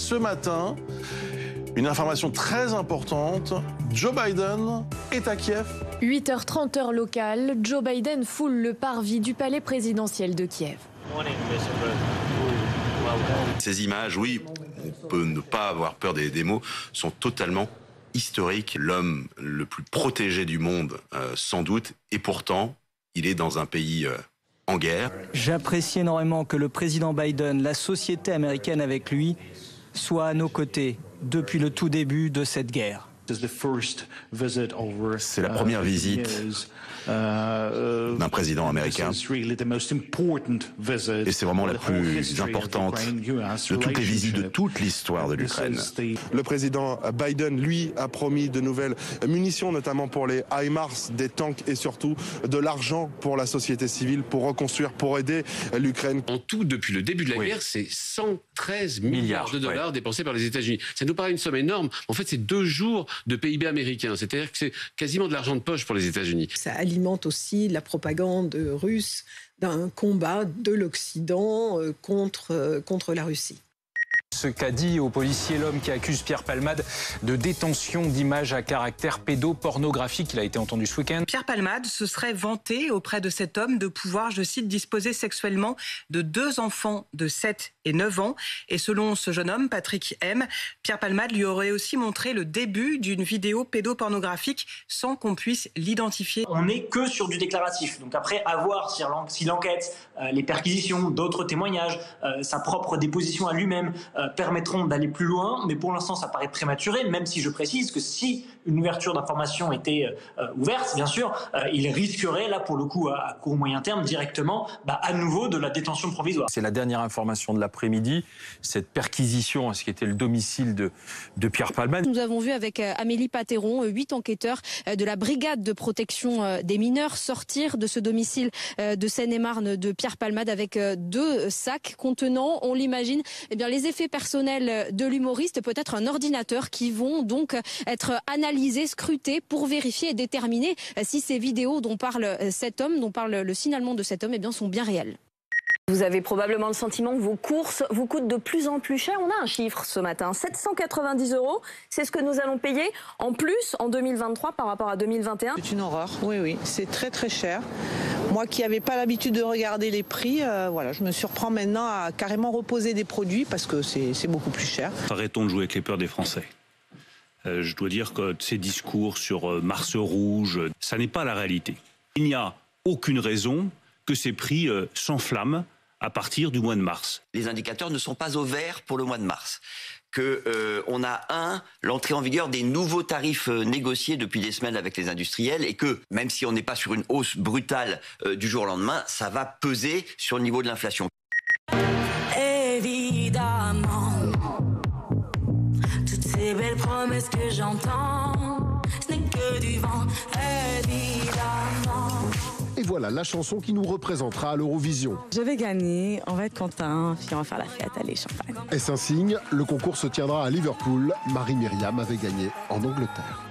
ce matin, une information très importante, Joe Biden est à Kiev. 8h30 heure locale, Joe Biden foule le parvis du palais présidentiel de Kiev. Ces images, oui, on peut ne pas avoir peur des mots, sont totalement historiques. L'homme le plus protégé du monde, sans doute, et pourtant, il est dans un pays en guerre. J'apprécie énormément que le président Biden, la société américaine avec lui, soit à nos côtés depuis le tout début de cette guerre. C'est la première visite d'un président américain. Et c'est vraiment la plus importante de toutes les visites de toute l'histoire de l'Ukraine. Le président Biden, lui, a promis de nouvelles munitions, notamment pour les HIMARS, des tanks et surtout de l'argent pour la société civile, pour reconstruire, pour aider l'Ukraine. En tout, depuis le début de la guerre, c'est 113 milliards de dollars dépensés par les États-Unis. Ça nous paraît une somme énorme. En fait, c'est 2 jours de PIB américain. C'est-à-dire que c'est quasiment de l'argent de poche pour les États-Unis. Ça alimente aussi la propagande russe d'un combat de l'Occident contre la Russie. Ce qu'a dit au policier l'homme qui accuse Pierre Palmade de détention d'images à caractère pédopornographique. Il a été entendu ce week-end. Pierre Palmade se serait vanté auprès de cet homme de pouvoir, je cite, disposer sexuellement de 2 enfants de 7 et 9 ans. Et selon ce jeune homme, Patrick M., Pierre Palmade lui aurait aussi montré le début d'une vidéo pédopornographique sans qu'on puisse l'identifier. On n'est que sur du déclaratif. Donc après, à voir si l'enquête, les perquisitions, d'autres témoignages, sa propre déposition à lui-même permettront d'aller plus loin. Mais pour l'instant, ça paraît prématuré, même si je précise que si une ouverture d'information était ouverte, bien sûr, il risquerait, là, pour le coup, à court ou moyen terme, directement, à nouveau, de la détention provisoire. C'est la dernière information de l'après-midi, cette perquisition à ce qui était le domicile de Pierre Palmade. Nous avons vu avec Amélie Patéron, 8 enquêteurs de la brigade de protection des mineurs sortir de ce domicile de Seine-et-Marne de Pierre Palmade avec 2 sacs contenant, on l'imagine, les effets personnels de l'humoriste, peut-être un ordinateur, qui vont donc être analysés, scrutés pour vérifier et déterminer si ces vidéos dont parle cet homme, dont parle le signalement de cet homme, sont bien réelles. Vous avez probablement le sentiment que vos courses vous coûtent de plus en plus cher. On a un chiffre ce matin, 790 €. C'est ce que nous allons payer en plus en 2023 par rapport à 2021. C'est une horreur, oui, c'est très très cher. Moi qui n'avais pas l'habitude de regarder les prix, je me surprends maintenant à carrément reposer des produits parce que c'est beaucoup plus cher. Arrêtons de jouer avec les peurs des Français. Je dois dire que ces discours sur Mars rouge, ça n'est pas la réalité. Il n'y a aucune raison que ces prix s'enflamment à partir du mois de mars. Les indicateurs ne sont pas au vert pour le mois de mars. On a l'entrée en vigueur des nouveaux tarifs négociés depuis des semaines avec les industriels et que, même si on n'est pas sur une hausse brutale du jour au lendemain, ça va peser sur le niveau de l'inflation. Évidemment, toutes ces belles promesses que j'entends, ce n'est que du vent, évidemment. Et voilà la chanson qui nous représentera à l'Eurovision. Je vais gagner, on va être content, puis on va faire la fête, allez, champagne. Est-ce un signe? Le concours se tiendra à Liverpool. Marie-Myriam avait gagné en Angleterre.